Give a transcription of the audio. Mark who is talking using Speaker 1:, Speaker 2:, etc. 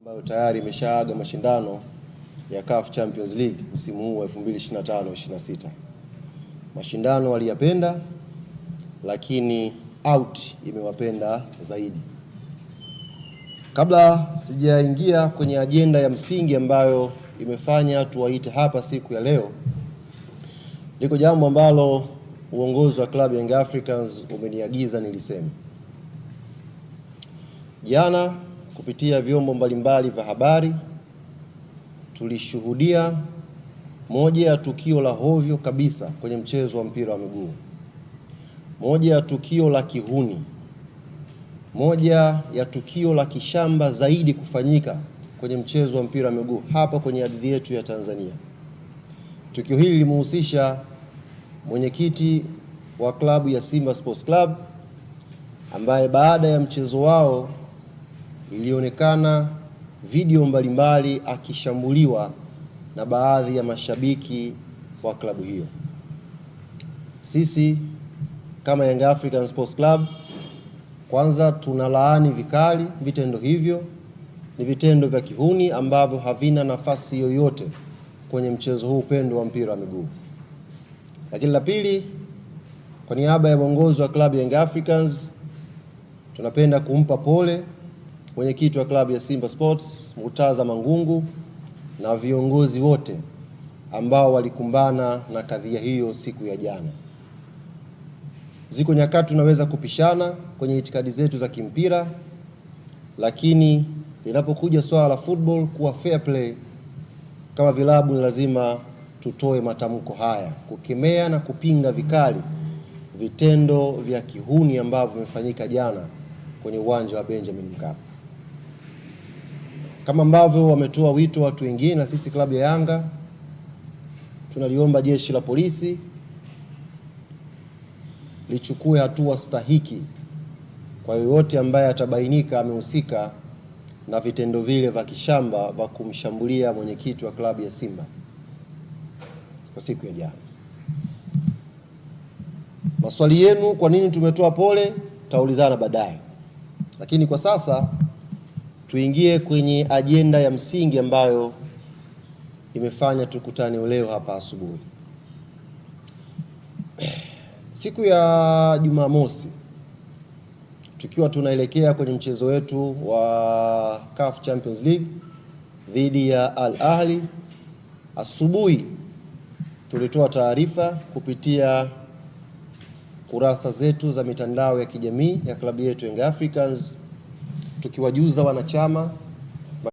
Speaker 1: ambayo tayari imeshaaga mashindano ya CAF Champions League msimu huu wa 2025-26. Mashindano waliyapenda, lakini out imewapenda zaidi. Kabla sijaingia kwenye ajenda ya msingi ambayo imefanya tuwaite hapa siku ya leo, liko jambo ambalo uongozi wa klabu ya Young Africans umeniagiza niliseme. Jana kupitia vyombo mbalimbali vya habari tulishuhudia moja ya tukio la hovyo kabisa kwenye mchezo wa mpira wa miguu, moja ya tukio la kihuni, moja ya tukio la kishamba zaidi kufanyika kwenye mchezo wa mpira wa miguu hapa kwenye ardhi yetu ya Tanzania. Tukio hili limehusisha mwenyekiti wa klabu ya Simba Sports Club ambaye baada ya mchezo wao ilionekana video mbalimbali akishambuliwa na baadhi ya mashabiki wa klabu hiyo. Sisi kama Young African Sports Club kwanza tunalaani vikali vitendo hivyo. Ni vitendo vya kihuni ambavyo havina nafasi yoyote kwenye mchezo huu pendwa wa mpira wa miguu. Lakini la pili, kwa niaba ya uongozi wa klabu ya Young Africans tunapenda kumpa pole mwenyekiti wa klabu ya Simba Sports Murtaza Mangungu na viongozi wote ambao walikumbana na kadhia hiyo siku ya jana. Ziko nyakati tunaweza kupishana kwenye itikadi zetu za kimpira, lakini linapokuja swala la football kuwa fair play, kama vilabu ni lazima tutoe matamko haya kukemea na kupinga vikali vitendo vya kihuni ambavyo vimefanyika jana kwenye uwanja wa Benjamin Mkapa. Kama ambavyo wametoa wito watu wengine, na sisi klabu ya Yanga tunaliomba jeshi la polisi lichukue hatua stahiki kwa yoyote ambaye atabainika amehusika na vitendo vile vya kishamba vya kumshambulia mwenyekiti wa klabu ya Simba kwa siku ya jana. Maswali yenu kwa nini tumetoa pole taulizana baadaye, lakini kwa sasa tuingie kwenye ajenda ya msingi ambayo imefanya tukutane leo hapa asubuhi. Siku ya Jumamosi tukiwa tunaelekea kwenye mchezo wetu wa CAF Champions League dhidi ya Al Ahly, asubuhi tulitoa taarifa kupitia kurasa zetu za mitandao ya kijamii ya klabu yetu Young Africans tukiwajuza wanachama